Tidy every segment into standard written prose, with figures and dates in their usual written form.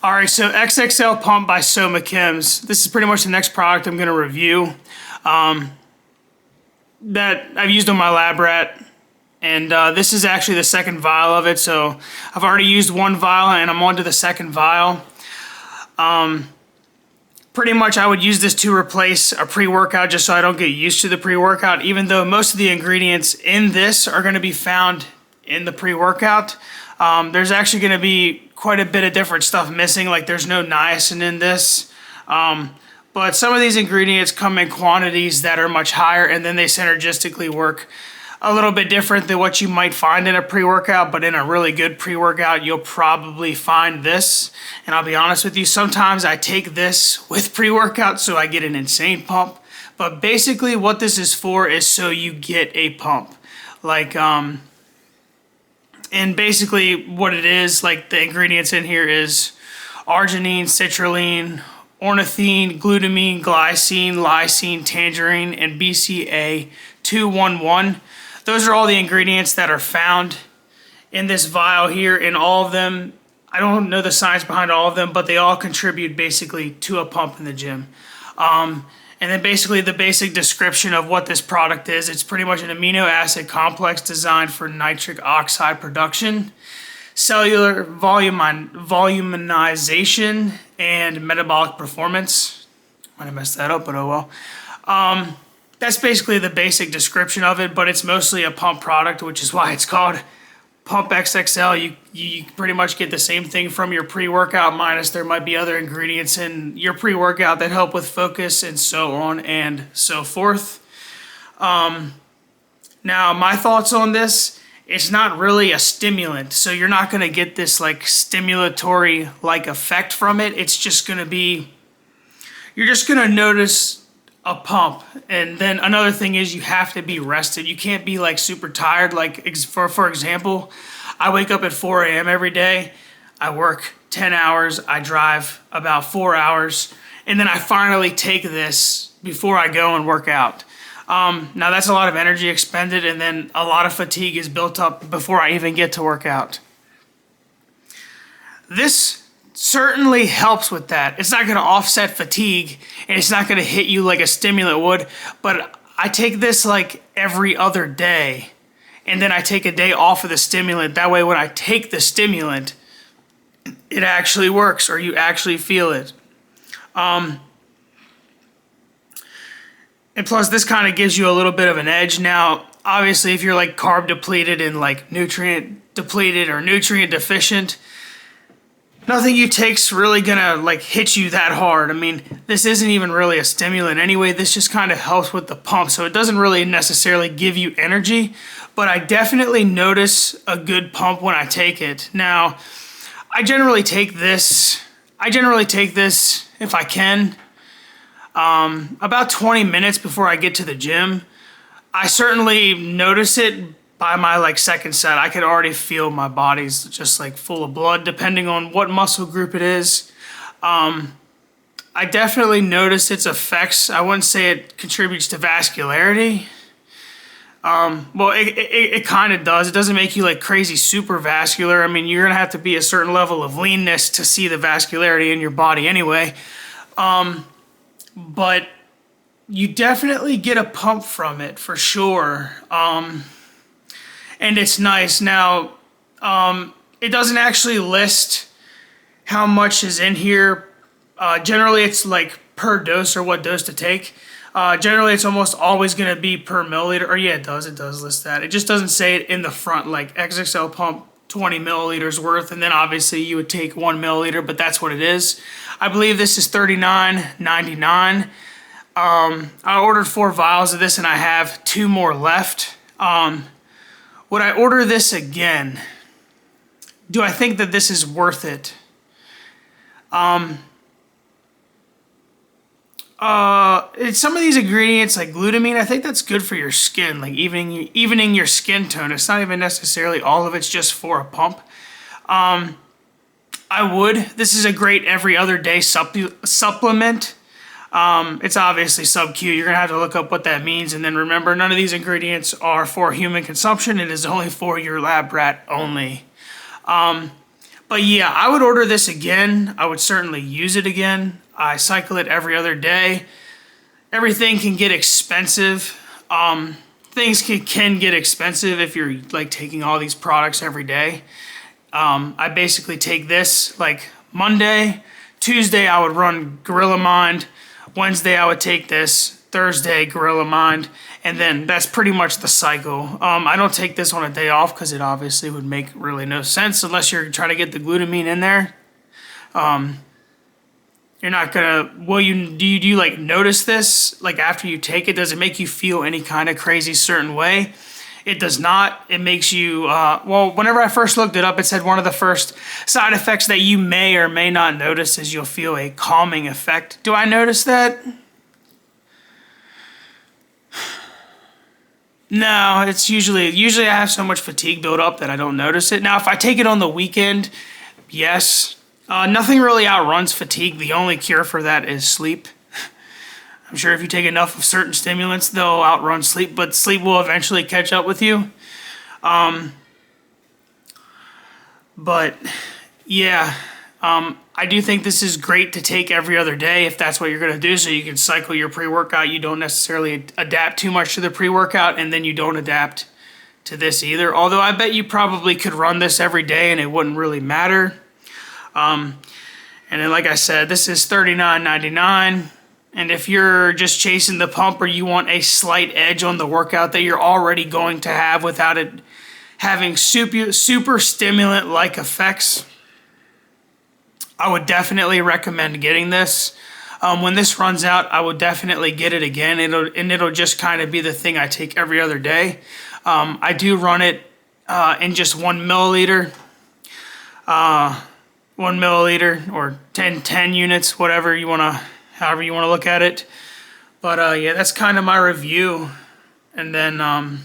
All right, so XXL Pump by SOMA Chems. This is pretty much the next product I'm going to review that I've used on my lab rat. And this is actually the second vial of it. So I've already used one vial and I'm on to the second vial. Pretty much I would use this to replace a pre-workout just so I don't get used to the pre-workout, even though most of the ingredients in this are going to be found in the pre-workout. There's actually going to be quite a bit of different stuff missing, like there's no niacin in this. But some of these ingredients come in quantities that are much higher, and then they synergistically work a little bit different than what you might find in a pre-workout. But in a really good pre-workout, you'll probably find this. And I'll be honest with you, sometimes I take this with pre-workout so I get an insane pump. But basically what this is for is so you get a pump. And basically what it is, like the ingredients in here is arginine, citrulline, ornithine, glutamine, glycine, lysine, tangerine, and BCA211. Those are all the ingredients that are found in this vial here. In all of them, I don't know the science behind all of them, but they all contribute basically to a pump in the gym. And then basically the basic description of what this product is, it's pretty much an amino acid complex designed for nitric oxide production, cellular voluminization, and metabolic performance. Might have messed that up, but oh well. That's basically the basic description of it, but it's mostly a pump product, which is why it's called Pump XXL. You pretty much get the same thing from your pre-workout, minus there might be other ingredients in your pre-workout that help with focus and so on and so forth. Now, my thoughts on this, it's not really a stimulant, so you're not going to get this like stimulatory like effect from it. It's just going to be, you're just going to notice a pump. And then another thing is you have to be rested. You can't be like super tired. Like for example, I wake up at 4 a.m. every day. I work 10 hours. I drive about 4 hours. And then I finally take this before I go and work out. Now that's a lot of energy expended, and then a lot of fatigue is built up before I even get to work out. This certainly helps with that. It's not going to offset fatigue, and it's not going to hit you like a stimulant would, but I take this like every other day, and then I take a day off of the stimulant. That way when I take the stimulant, it actually works, or you actually feel it. And plus this kind of gives you a little bit of an edge. Now, obviously if you're like carb depleted and like nutrient depleted or nutrient deficient, nothing you take's really gonna like hit you that hard. I mean, this isn't even really a stimulant anyway. This just kind of helps with the pump. So it doesn't really necessarily give you energy, but I definitely notice a good pump when I take it. Now, I generally take this if I can, about 20 minutes before I get to the gym. I certainly notice it by my like second set. I could already feel my body's just like full of blood, depending on what muscle group it is. I definitely notice its effects. I wouldn't say it contributes to vascularity. Well, it kind of does. It doesn't make you like crazy super vascular. I mean, you're gonna have to be a certain level of leanness to see the vascularity in your body anyway. But you definitely get a pump from it for sure. And it's nice. Now, it doesn't actually list how much is in here. Generally, it's like per dose or what dose to take. Generally, it's almost always going to be per milliliter. Or yeah, it does list that. It just doesn't say it in the front, like XXL pump 20 milliliters worth. And then obviously you would take 1 milliliter, but that's what it is. I believe this is $39.99. I ordered 4 vials of this and I have 2 more left. Would I order this again? Do I think that this is worth it? Some of these ingredients like glutamine, I think that's good for your skin, like evening your skin tone. It's not even necessarily all of it's just for a pump. This is a great every other day supplement. It's obviously sub-Q. You're going to have to look up what that means. And then remember, none of these ingredients are for human consumption. It is only for your lab rat only. But yeah, I would order this again. I would certainly use it again. I cycle it every other day. Everything can get expensive. Things can get expensive if you're like taking all these products every day. I basically take this like Monday, Tuesday I would run Gorilla Mind, Wednesday I would take this, Thursday Gorilla Mind, and then that's pretty much the cycle. I don't take this on a day off because it obviously would make really no sense unless you're trying to get the glutamine in there. You're not gonna, do you like notice this? Like after you take it, does it make you feel any kind of crazy certain way? It does not. It makes you, well, whenever I first looked it up, it said one of the first side effects that you may or may not notice is you'll feel a calming effect. Do I notice that? No, it's usually I have so much fatigue built up that I don't notice it. Now, if I take it on the weekend, yes. Nothing really outruns fatigue. The only cure for that is sleep. I'm sure if you take enough of certain stimulants, they'll outrun sleep, but sleep will eventually catch up with you. But yeah, I do think this is great to take every other day if that's what you're going to do, so you can cycle your pre-workout. You don't necessarily adapt too much to the pre-workout, and then you don't adapt to this either. Although I bet you probably could run this every day and it wouldn't really matter. And then like I said, this is $39.99. And if you're just chasing the pump or you want a slight edge on the workout that you're already going to have without it having super stimulant-like effects, I would definitely recommend getting this. When this runs out, I would definitely get it again. It'll just kind of be the thing I take every other day. I do run it in just 1 milliliter. 1 milliliter or 10 units, however you want to look at it. But yeah, that's kind of my review. And then I've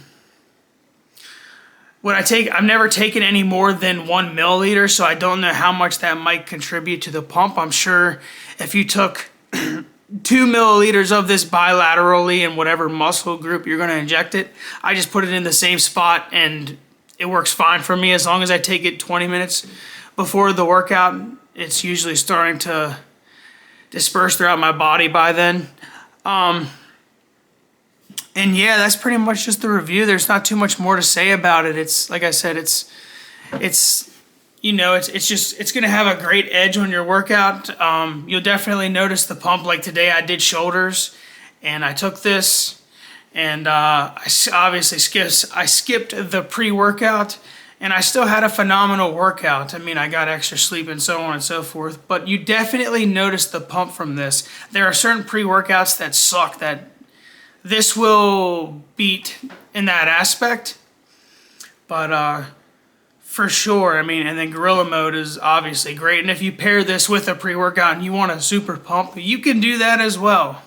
never taken any more than 1 milliliter, so I don't know how much that might contribute to the pump. I'm sure if you took 2 milliliters of this bilaterally in whatever muscle group you're going to inject it, I just put it in the same spot and it works fine for me as long as I take it 20 minutes before the workout. It's usually starting to disperse throughout my body by then. And yeah, that's pretty much just the review. There's not too much more to say about it. It's like I said, it's gonna have a great edge on your workout. You'll definitely notice the pump. Like today I did shoulders and I took this and I obviously skipped the pre-workout. And I still had a phenomenal workout. I mean, I got extra sleep and so on and so forth. But you definitely notice the pump from this. There are certain pre-workouts that suck that this will beat in that aspect. But for sure, I mean, and then Gorilla Mode is obviously great. And if you pair this with a pre-workout and you want a super pump, you can do that as well.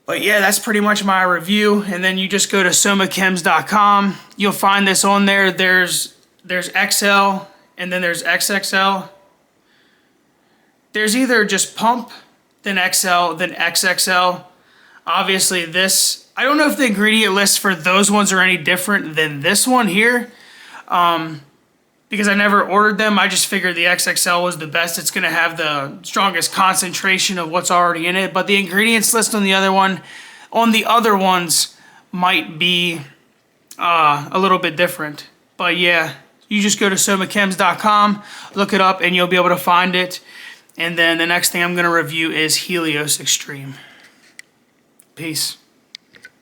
But yeah, that's pretty much my review. And then you just go to somachems.com. You'll find this on there. There's XL and then there's XXL. There's either just pump, then XL, then XXL. Obviously this, I don't know if the ingredient list for those ones are any different than this one here. Because I never ordered them. I just figured the XXL was the best. It's going to have the strongest concentration of what's already in it. But the ingredients list on the other ones might be a little bit different. But yeah, you just go to somachems.com, look it up, and you'll be able to find it. And then the next thing I'm going to review is Helios Extreme. Peace.